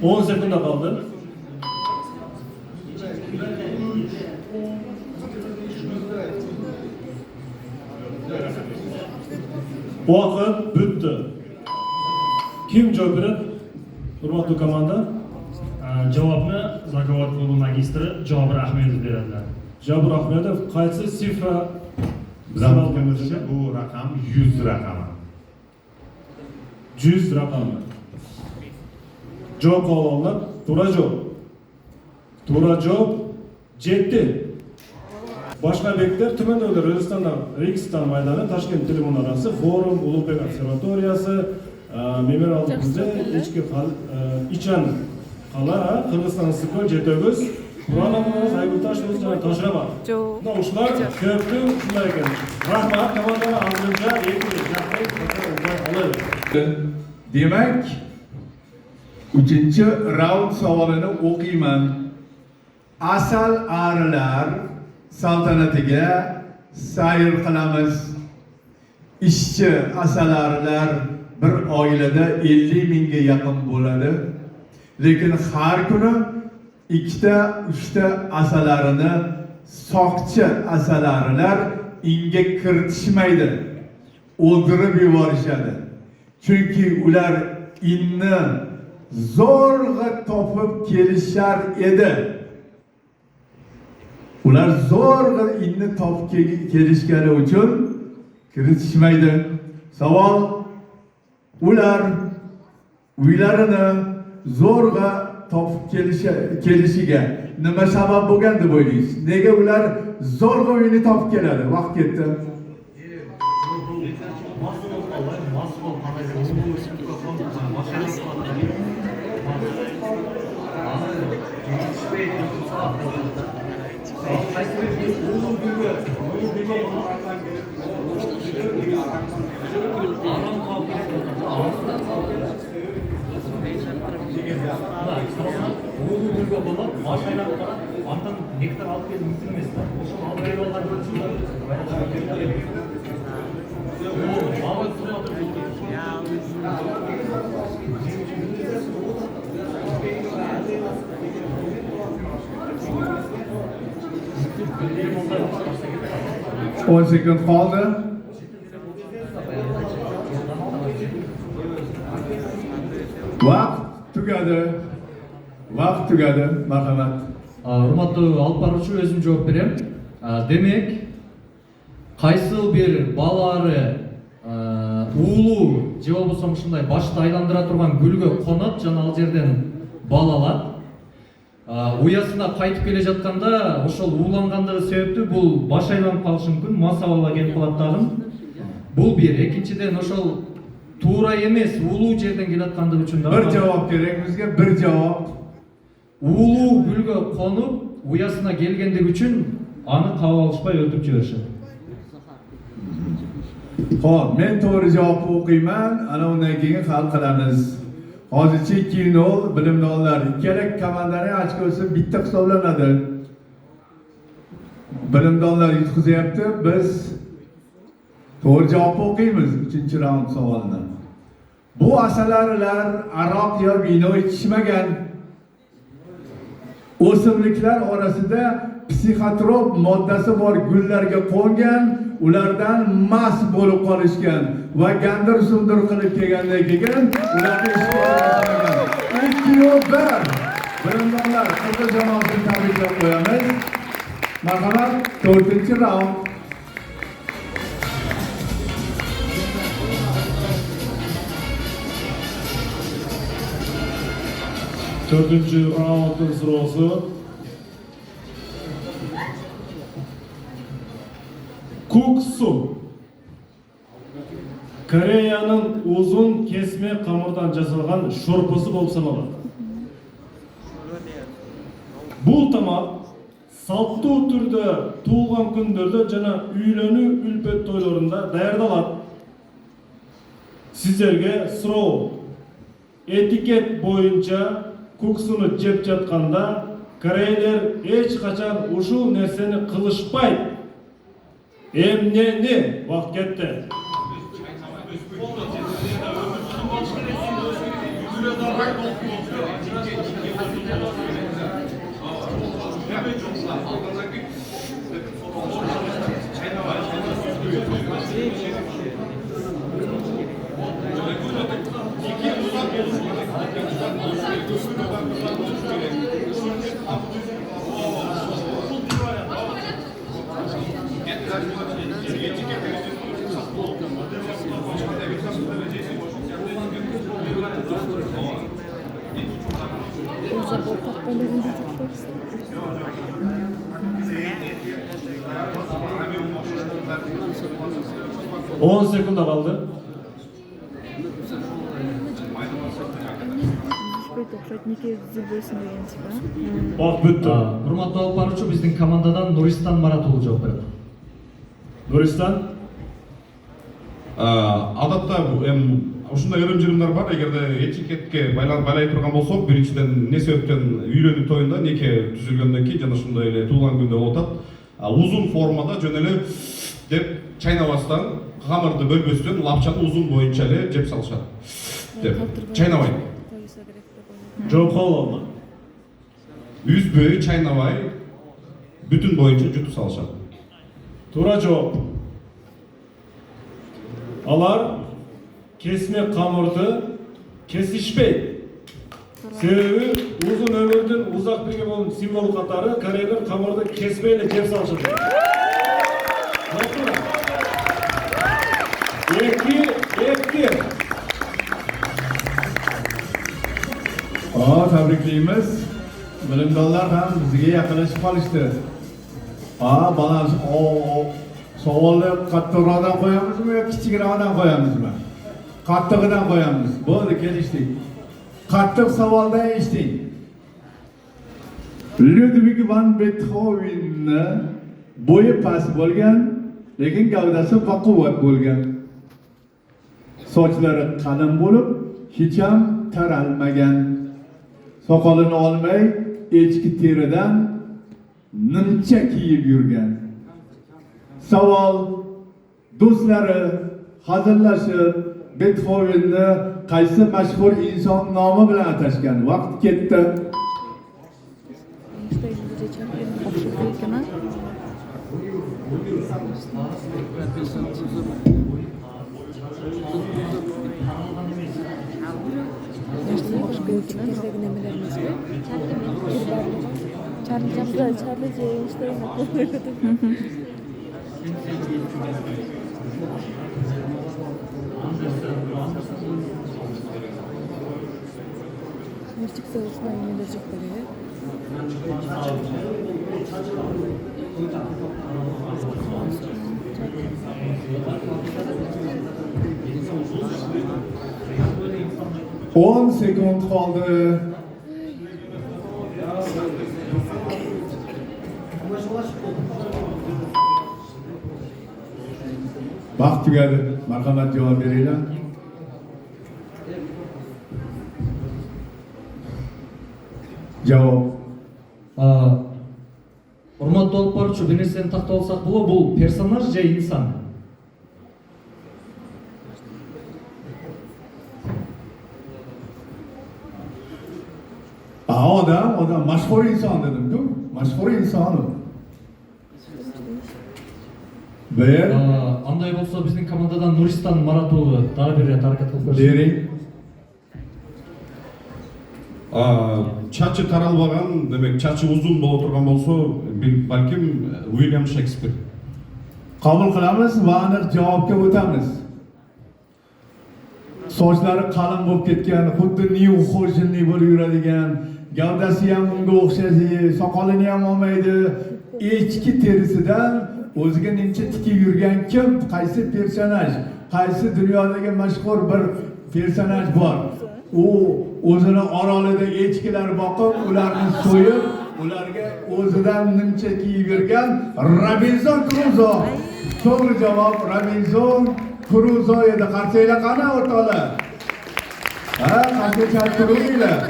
10 sekunda kaldı. Vakit bitti. Kim cevap verir? Hurmatli komanda. Javobni Zakovat klubi magistri Jobir Ahmedov beradilar. Jabir Ahmedov qaysi sifra Bizimizda bu raqam 100 raqami. 100 raqami. Javob olanlar to'g'ri javob. To'g'ri javob 7. Boshqa obyektlar tuman davlat Registon maydoni, Toshkent telemunarasi, Forum, Ulug'bek observatoriyasi, Memorial muzey, Ichan qala, Qirg'iziston istiqlol, Jetoguz, Qur'onimiz, Aybultosh va Toshrabot. Ular ko'pdi, shunday ekan. Rahmat, komandalar ardınca Demak, 3-raund savolini o'qiyman. Asal arilar saltanatiga sayr qilamiz. Ishchi asalarilar bir oilada 50 mingga yaqin bo'ladi. Lekin har kuni 2-3 asalarini soqchi asalarilar inga kiritishmaydi. O'ldirib yuborishadi. Chunki ular inni zo'rg'a topib kelishar edi. Ular zo'rg'a inni topib kelishgani uchun kiritishmaydi. Savol: ular uylarini zo'rg'a topib kelishiga nima sabab bo'lgan deb o'ylaysiz? Nega ular zo'rg'a uyini topib keladi? Vaqt ketdi. Nektar alıp gelip mümkün емес та. Ошол алып келип алган On sekund qoldi. Vaqt tugadi. Vaqt tugadi. Marhamat. Hurmatli alып баруучу, өзүм жооп берем. Демек, кайсы бир балары уулуу же болбосо ушундай башты айландыра турган гүлгө конот жана ал жерден бал алат. Уясына кайтып келе жатканда ошол уулангандыгы себептүү бул баш айланып калышы мүмкүн, мас абалга келип калат дагы. Бул бир. Экинчиден ошол туура эмес уулуу жерден келаткандыгы үчүн дагы Bir javob kerak bizga, bir javob. Уулуу гүлгө конуп, уясына келгендиги үчүн аны кабыл алышпай өлтүрүп жиберишет. Xo'p, men to'g'ri javobni o'qiyman, ana undan keyin hal qilamiz. Hozircha 2-0 bilimdonlar. Ikkala komandaning ochkosi bitta hisoblanadi. Bilimdonlar yutqizyapti, biz to'g'ri javobni o'qiymiz 3-raund savolini. Bu asalarilar aroq yo vino ichishmagan. O'simliklar orasida psixotrop moddasi bor gullarga qo'ngan, ulardan mast bo'lib qolishgan va gandir-sundir qilib kelgandan keyin ularni ishga 2-1. Bilimdonlar, qizil jamoasini tabriklab qo'yamiz. Marhamat, 4-raund. Dördüncü raundun sırası. Kuksu. Koreyanın uzun kesme kamurdan жасалган şorposu болып саналат. Бул тамак салттуу түрдө туулган күндөрдө жана үйлөнүү үлпөт тойлорунда даярдалат. Сиздерге суроо. Этикет боюнча куксуну жеп жатканда корейлер эч качан ушул нерсени кылышпайт. Эмнени? Вакыт кетти. On sekunda kaldı. O'xshatniki zil bo'lsin degansiz-ku. Vaqt bitti. Hurmatli olib boruvchi, bizning komandadan Nuriston Maratov javob beradi. Nuriston. Odatda ушундай өрөм-жырымдар бар. Эгерде этикетке байлай турган болсок, биринчиден не себептен үйлөнүү тоюнда неке түзүлгөндөн кийин жана ушундай эле туулган күндө болуп атат. Узун формада жөн эле деп чайнабастан, камырды бөлбөстөн лапчаны узун боюнча эле жеп салышат. Деп чайнабай. Жооп кабыл алма. Үзбөй чайнабай бүтүн боюнча жутуп салышат. Туура жооп. Алар kesme kamurdu kesişpeyt. Sebebi uzun ömürden uzak birge bolun simbol katarı Koreyalar kamurdu kesmeyle cep salışıdır. Ekki. Tabriklaymiz. Bilimdonlar ham bizga yaqinlashib qolishdi. Balans savolni kattaroqdan qo'yamizmi yo kichikroqdan qo'yamizmi? Qattig'idan qo'yamiz. Bo'ldi, kelishdik. Qattiq savoldan eshiting. Ludwig van Beethovenni bo'yi past bo'lgan, lekin gavdasi baquvvat bo'lgan. Sochlari qalin bo'lib, hech ham taralmagan. Soqolini olmay, echki teridan nimcha kiyib yurgan. Savol: do'stlari hazillashib Beethovenni qaysi mashhur inson nomi bilan atashgan? Vaqt ketdi. Мультик соусна именно жектелери. 10 sekund qoldi. Vaqt tugadi. Marhamat javob beringlar. Javob. Hurmatli olib boruvchi, bir narsani taqta olsak bo'ladi, bu personaj же inson? Odam mashhur inson dedim-ku. Mashhur inson u. Ber. Андай болса, bizning komandadan Nuriston Maratovni daha bir ret harakat qilib bersin. Bering. Чачы таралбаган, демек чачы узун боло турган болсо, балким Уильям Шекспир. Qabul qilamiz va aniq javobga o'tamiz. Sochlari qalin bo'lib ketgan, xuddi New Hojenli bo'lib yuradigan, gavdasi ham unga o'xshashi, soqolini ham olmaydi. Echki terisidan o'ziga nimcha tikib yurgan kim? Qaysi personaj? Qaysi dunyodagi mashhur bir personaj bor? U o'zini orolida echkilar boqib, ularni so'yib, ularga o'zidan nimcha kiyib yurgan Robinson Crusoe. To'g'ri javob Robinson Crusoe edi. Qarsanglar qani o'rtoqlar? Qarsang chalib turinglar.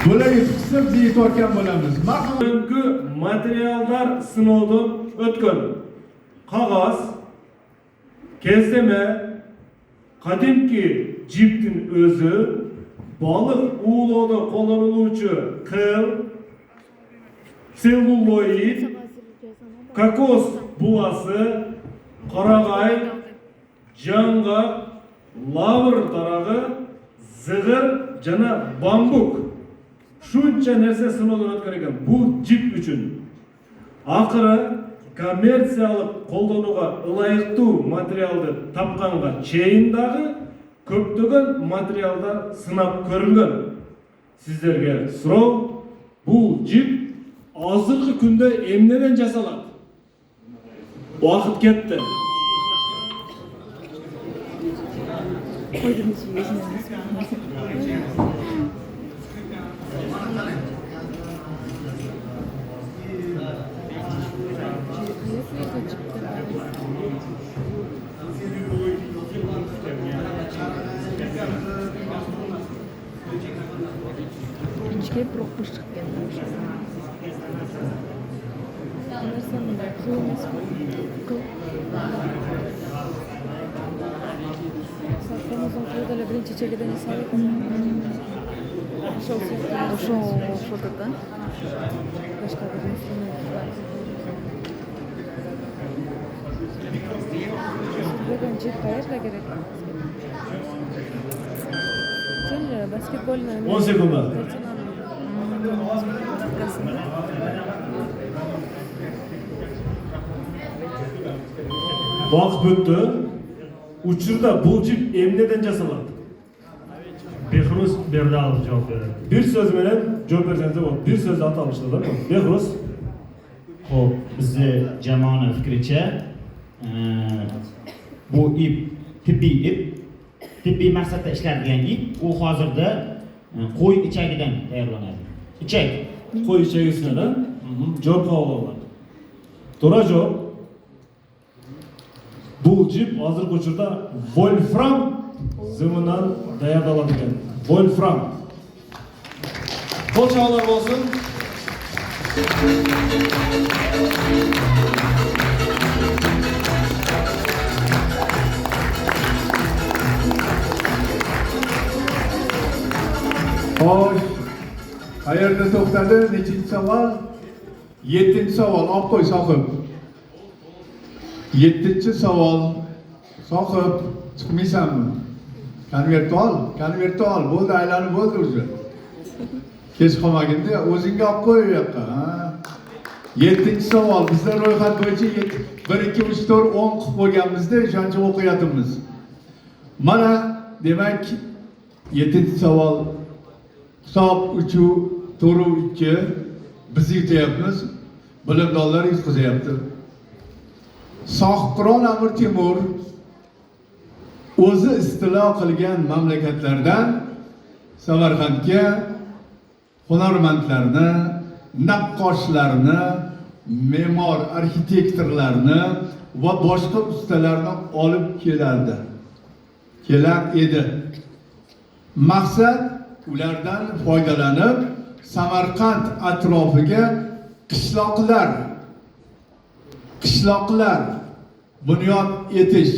Bular yetishib yetayotgan bo'lamiz. Bugungi materiallar sinovdan o'tgan. Qog'oz, kezdeme, qadimki jiptin o'zi balık uğulada kullanıluvchi kıl, selluloid, kokos buvası, qarag'ay, jang'aq, lavr darag'i, zig'ir jana bambuk. Shuncha narsa sinovdan o'tkar ekan bu jip uchun. Ақыры коммерциялық қолдануға ылайықты материалды тапқанға чейіндағы көптеген материалдар сынап көрілген. Сіздерге сұрау, бұл жип азырғы күнде емнеден жасалады? Уақыт кетті. Қойдыңыз өзіне. Birinci пропуск çıkıyor. Nasıl mı? Saklamazdan fotoğrafla birinci çekiden hesabı. Ошол фотода башка бир инструмент бар. Бүгүн жип кайерге керек? Жөн баскетбольный 10 секунда. Vaqt o'tdi. Uchurda bu jip emneden jasaladi? Behruz Berdalov javob beradi. Bir söz bilen cevap verseniz bo'ladi. Bir söz atalmışlar mı? Behruz. Xo'p, bizni jamoani fikricha bu ip tibbiy maqsadda ishlanadigan ip, u hozirda qo'y ichagidan tayyorlanadi. Ichak. Qo'y ichagisidan javob qabul qiladi. To'g'ri javob. Bu jip hozirgi uchurda Wolfram zimidan tayyorlanadigan. Wolfram. Qo'l chaqalar bo'lsin. Xo'sh, qayerda to'xtadi? Nechinchi savol? 7-chi savol. Olib qo'y sohib. 7-chi savol. Sohib, chiqmaysanmi? Konvertni ol. Bo'ldi, aylanib bo'ldi o'zi. Kech qolmaginda o'zingga olib qo'y u yoqqa. 7-chi savol. Bizda ro'yxat bo'yicha 1 2 3 4 10 qilib qo'yganmizda, o'shancha o'qiyapmiz. Mana demak 7-chi savol. Hisob 3 to'ru 2 biz yutyapmiz. Bilimdonlar yutqizyapti. Sohibqiron Amir Temur o'zi istilo qilgan mamlakatlardan Samarqandga hunarmandlarni, naqqoshlarni, me'mor, arxitektorlarni va boshqa ustalarni olib kelar edi. Maqsad ulardan foydalanib Samarqand atrofiga qishloqlar bunyod etish.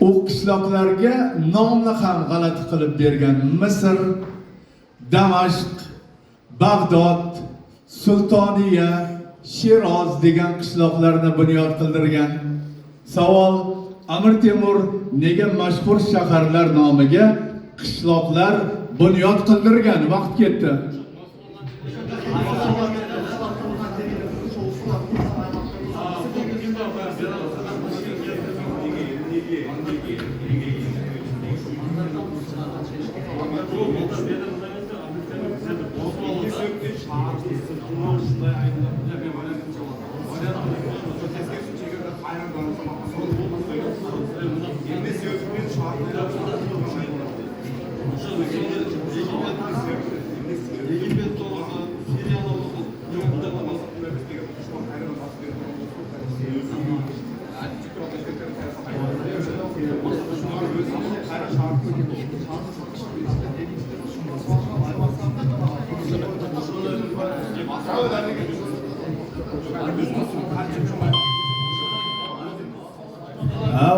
O qishloqlarga nomni ham g'alati qilib bergan. Misr, Damashq, Bag'dod, Sultoniya, Shiroz degan qishloqlarni bunyod qildirgan. Savol: Amir Temur nega mashhur shaharlar nomiga qishloqlar bunyod qildirgan? Vaqt ketdi.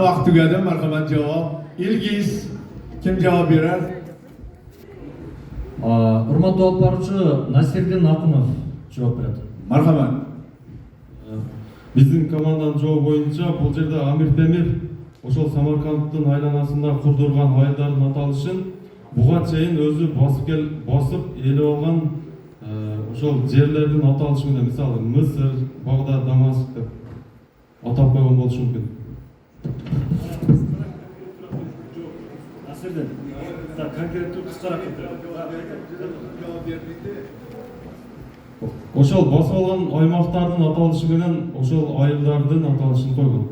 Vaqt tugadi. Marhamat javob. Ilgiz kim javob berar? Урматтуу алып баруучу Насирдин Акунов жооп берет. Marhamat. Биздин команданын жообу боюнча бул жерде Амир Темир ошол Самаркандтын айланасында курдурган айылдардын аталышын буга чейин өзү басып ээлеп алган ошол жерлердин аталышы менен, мисалы Мысыр, Багдад, Дамаск деп атап койгон болушу мүмкүн. Насирдин, конкреттүү кыскараак Ошол басып алган аймактардын аталышы менен ошол айылдардын аталышын койгон.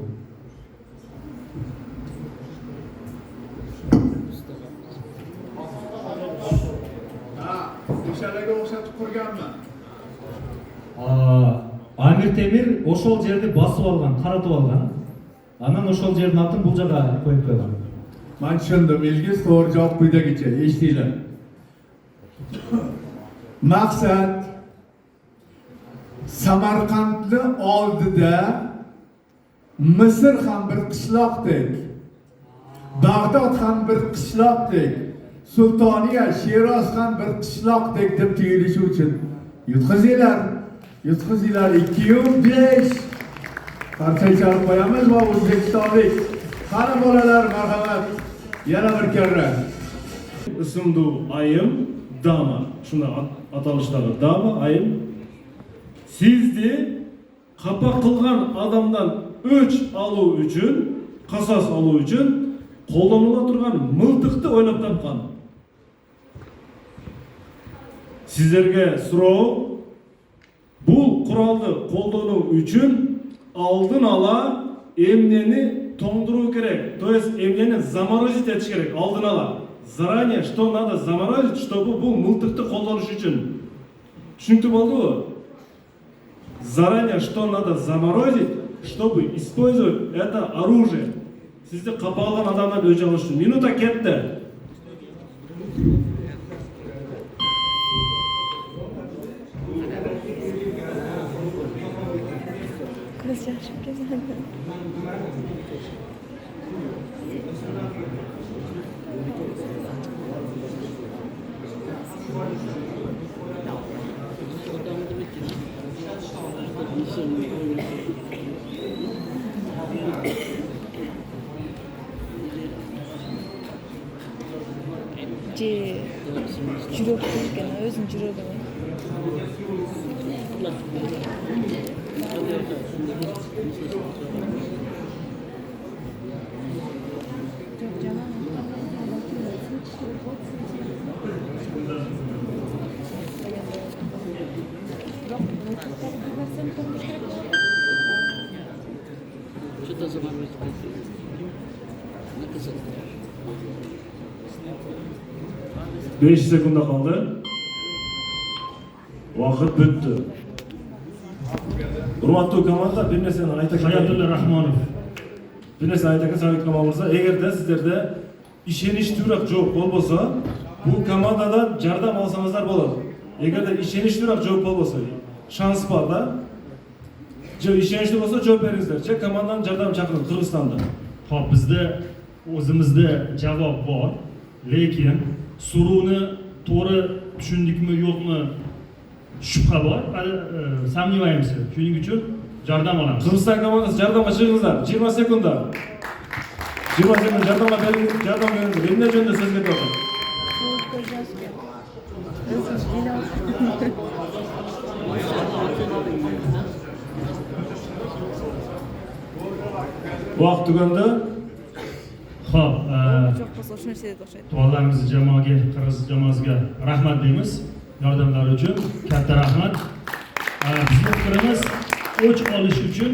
O'shalarga o'xshatib qurganman. Амир Темир ошол жерди басып алган, каратып алган. Анан ошол жердин атын бул жака коюп койгон. Men tushundim. Ilgis to'g'ri javob quyidagicha. Eshitinglar. Maqsad Samarqandni oldida Misr ham bir qishloqdek, Bag'dod ham bir qishloqdek, Sultoniya, Shiroz ham bir qishloqdek deb tuyulishi uchun yutqizinglar. 2-5 qarsak chalib qo'yamiz va o'zbekistonlik qani bolalar marhamat yana bir karra. Isımdu ayım Dama. Şuna atalışları Dama ayım. Sizdi kapa kılgan adamdan öç alu üçün, kasas alu üçün kollanıla turgan mıltıkты oynap tapkan. Sizlerge suroo bu kuraldı kollanı üçün aldın ala emneni тоңдыруу керек, то есть эмнени заморозить этиш керек алдын ала. Заранее что надо заморозить, чтобы бул мылтыкты колдонуш үчүн. Түшүнүктүү болдубу? Заранее что надо заморозить, чтобы использовать это оружие. Сизди капа алган адамдар өч алыш үчүн. Минута кетти. Жүрөк экен, өзүнүн жүрөгү. Что-то заморозить. 5 sekunda kaldı. Vakit bitti. Urmatlı komanda bir nesini ayta Hayatulla Rahmonov. Bir nesini ayta sabit komandamızda eğer de sizlerde işeniştürak жооп болбосо bu komandadan жардам алсаңыздар болот. Эгер де işeniştürak жооп болбосо шанс бар да. Же işenişli болсо жооп бериңиздер. Же командадан жардам чакырып Кыргызстандан. Hop bizda o'zimizda javob bor, lekin suruvni to'g'ri tushundikmi yo'qmi shubha bor. Сомневаемся. Shuning uchun yordam olamiz. Kırgızistan komandası jardamga chiqingizlar. 20 sekunda. 20 sekunda jardamga bering, jardam beringizlar. Emne жөнүндө сөз кетип атат. Vaqt tugandi. Hop, Жок болсо ошол нерсе деп окшойт. dualarimizni jamoaga, qirg'iz jamoasiga rahmat deymiz. Yordamlari uchun katta rahmat. Bizning fikrimiz o'ch olish uchun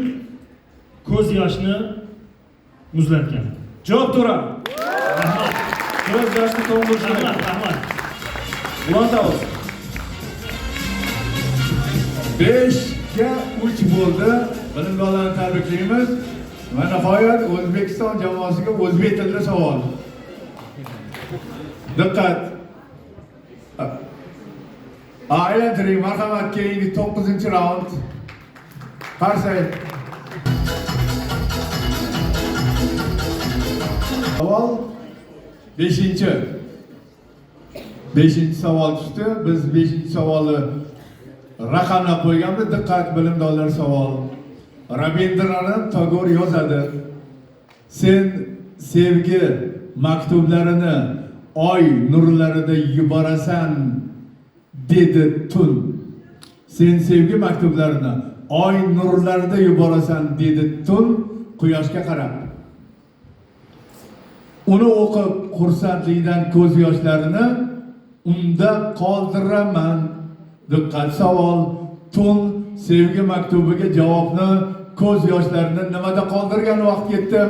ko'z yoshni muzlatgan. Javob to'g'ri. Rahmat. Ko'z yoshni to'ng'ish kerak. Rahmat. Ulantamiz. 5ga 3 bo'ldi. Bilimdonlarni tabriklaymiz. Va nihoyat O'zbekiston jamoasiga o'zbek tilida savol. Diqqat. Aylantiring, marhamat, keyingi 9-raund. Qarshi. Savol 5. 5-chi savol tushdi. Biz 5-chi savolni raqamlab qo'yganmiz. Diqqat bilimdorlar savol. Rabindranath Tagore yozadi. Sen sevgi maktublarini oy nurlarida yuborasan dedi tun. Sen sevgi maktublarini oy nurlarida yuborasan dedi tun quyoshga qarab. Uni o'qib xursandlikdan ko'z yoshlarini unda qoldiraman. Diqqat savol. Tun sevgi maktubiga javobni ko'z yoshlarini nimada qoldirgan vaqt yetdi?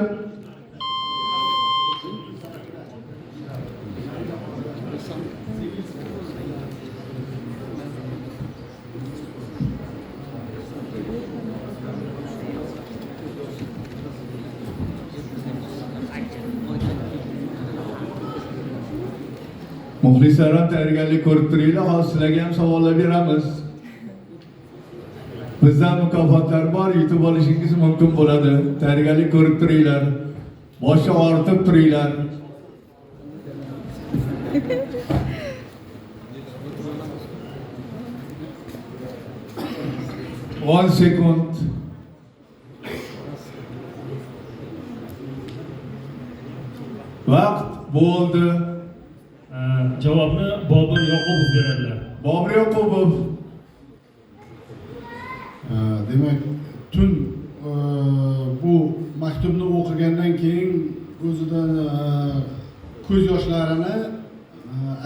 Muxlislarim tayyorgarlik ko'rib turinglar, hozir sizlarga ham savollar beramiz. Bizdan mukofotlar bor, yutib olishingiz mumkin bo'ladi. Tayyorgarlik ko'rib turinglar. Boshqa ortib turinglar. 10 sekund. Vaqt bo'ldi. Javobni Bobur Yoqubov beradilar. Bobur Yoqubov. Demak, tun bu maktubni o'qigandan keyin o'zidan ko'z yoshlarini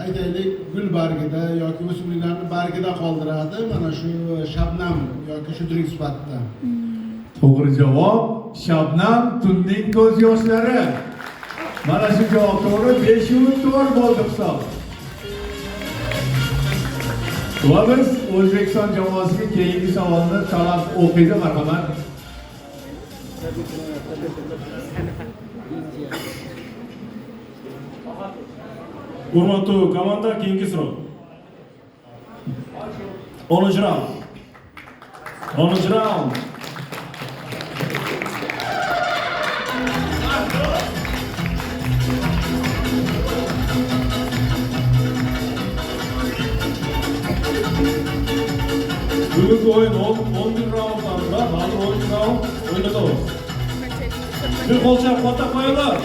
aytaylik gul bargida yoki o'simliklarning bargida qoldiradi. Mana shu shabnam yoki shudring sifatida. To'g'ri javob Shabnam tunning ko'z yoshlari. Mana shu javob to'g'ri, 5 to'g'ri bo'ldi hisob. Va biz O'zbekiston jamoasiga keyingi savolni talab o'qiydi, marhamat. Hurmatli komanda, keyingi so'rov. 10-raund. 10-raund. Bugungi o'yin 11 raundlarda, hozir 10 raund o'ynatamiz. Bir qo'l chap qo'yinglar.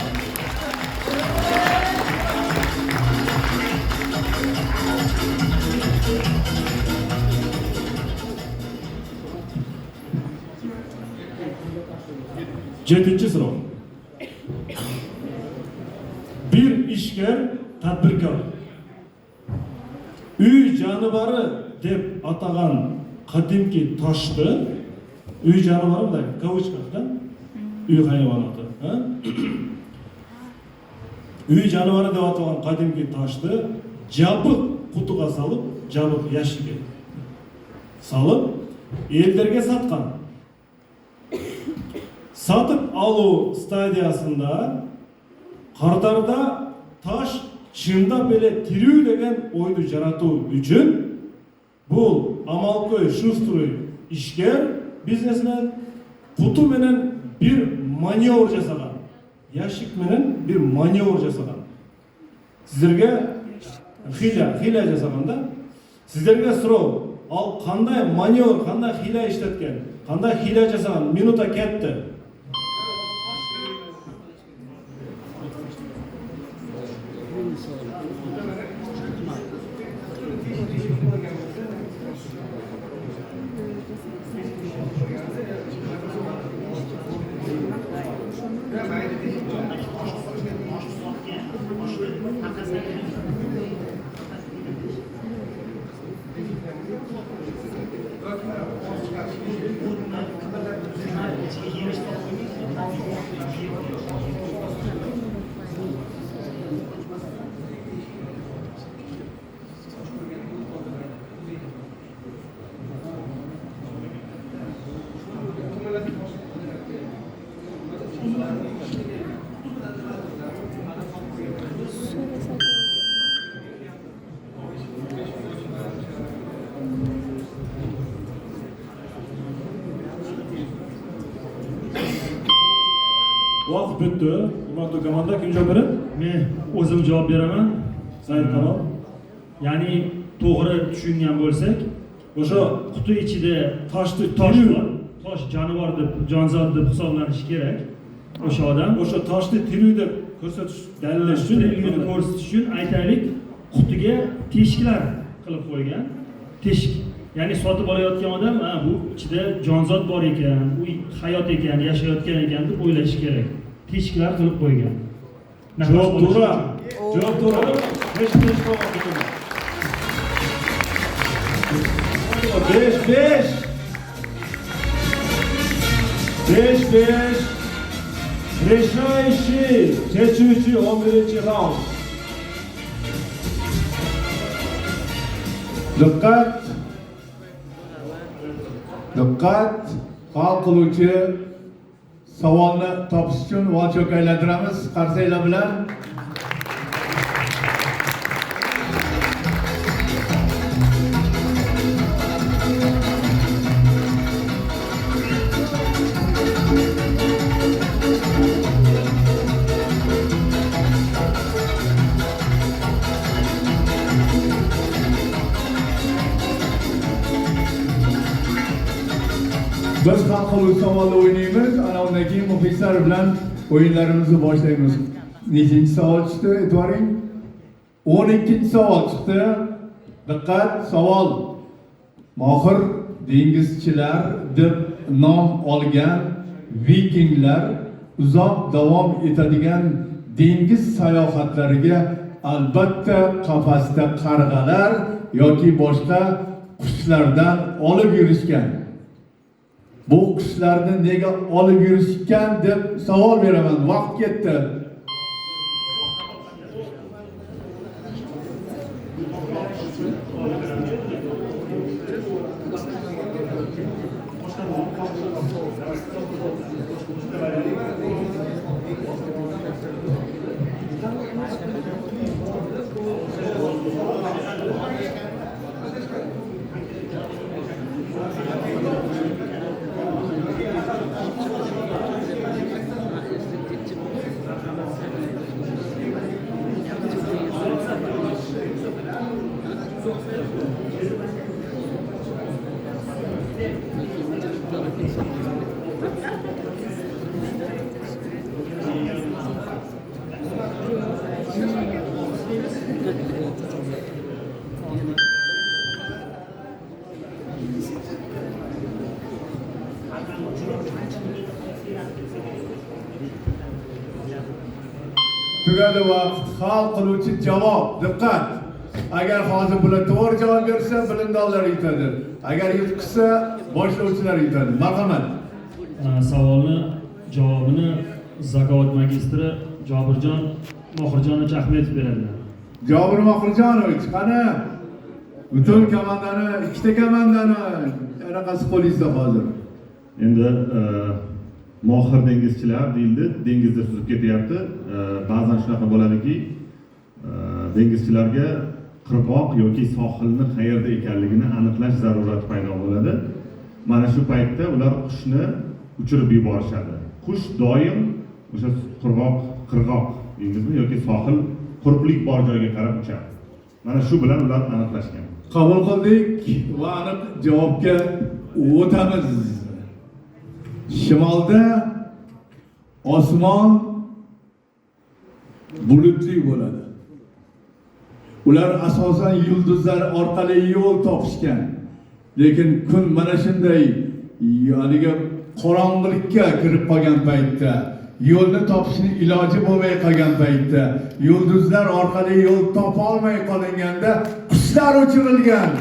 Жетінші сұрау. Bir işker tadbirkor. Uy janibari deb atagan qadimki toshni, uy janibari da kavычкада, uy hayvonoti, ha? Uy janibari deb atagan qadimki toshni jabıq qutiga solib, jabıq yashiga solib, ellerge satgan. Satıp alу stadiyasında Qardarda taş şında böyle tiriu degen oydu жаратуу üçün bu Amalköy Şustruy işker biznesmen kutu menen bir manevr jasagan. Yaşık menen bir manevr jasagan. Sizlerge hile jasaganda sizlerge surov, al qanday manevr, qanday hile işletken, qanday hile jasagan minuta ketdi. Vaqt bitdi. Hurmatli komanda, kim javob beradi? Men o'zim javob beraman. Sayın Kanal. Ya'ni to'g'ri tushungan bo'lsak, o'sha quti ichida tosh bor. Tosh jonivor deb, jonzot deb hisoblanishi kerak. O'sha odam O'sha toshni tirik deb ko'rsatish, dalillash uchun, ilgini ko'rsatish uchun aytaylik, qutiga teshiklar qilib qo'ygan. Teshik. Ya'ni sotib olayotgan odam, ha bu ichida jonzot bor ekan, u hayot ekan, yashayotgan ekan deb o'ylashi kerak. Teshiklar qilib qo'ygan. Javob to'g'ri. Javob to'g'ri. 5-5. Решающий, чечущий 11 раунд. Diqqat! Hal qiluvchi savolni topish uchun vocho'k aylantiramiz qarsanglar bilan. Biz hal qiluvchi savolni o'ynaymiz, ana undan keyin muxlislar bilan o'yinlarimizni boshlaymiz. Nechinchi savol chiqdi, e'tiboring? 12-savol chiqdi. Diqqat, savol. Mohir dengizchilar deb nom olgan vikinglar uzoq davom etadigan dengiz sayohatlariga albatta qafasda qarg'alar yoki boshqa qushlardan olib yurishgan. Bu qushlarni nega olib yurishgan deb savol beraman. Vaqt ketdi. Tugadi vaqt. Hal qiluvchi javob. Diqqat. Agar hozir bular to'g'ri javob bersa, bilimdonlar yutadi. Agar yutqizsa, boshlovchilar yutadi. Marhamat. Savolni javobini Zakovat magistri Jobirjon Mohirjonovich Ahmedov beradi. Jobir Mohirjonovich, qani? Butun komandani, ikkita komandani anaqasi qo'lingizda hozir. Endi mohir dengizchilar deyildi, dengizda suzib ketyapti. Ba'zan shunaqa bo'ladiki, dengizchilarga qirg'oq yoki sohilni qayerda ekanligini aniqlash zarurati paydo bo'ladi. Mana shu paytda ular qushni uchirib yuborishadi. Qush doim o'sha qirg'oq deymizmi yoki sohil quruqlik bor joyga qarab uchadi. Mana shu bilan ular aniqlashgan. Qabul qildik va aniq javobga o'tamiz. Shimolda osmon bulutli bo'ladi. Ular asosan yulduzlar orqali yo'l topishgan. Lekin kun mana shunday yoniga qorong'ilikka kirib qolgan paytda, yo'lni topishning iloji bo'lmay qolgan paytda, yulduzlar orqali yo'l topa olmay qolganda qushlar uchirilgan.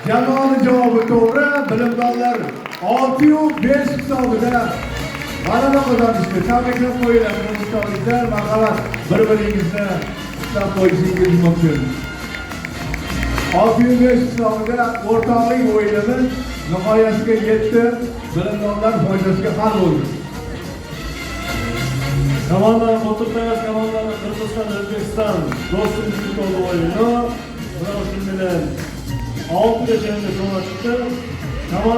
Jamoaning javobi to'g'ri, bilimdonlar 6-5 hisobida g'alaba qozonishdi. Tabriklab qo'yinglar, muxlislar, marhamat, bir-biringizni qutlab qo'yishingiz mumkin. 6-5 hisobida o'rtoqlik o'yinimiz nihoyasiga yetdi. Bilimdonlar foydasiga hal bo'ldi. Komandani Qo'tirtayaz komandani Qirg'iziston O'zbekiston do'stlik futbol o'yini bilan 6 gacha so'rashdi.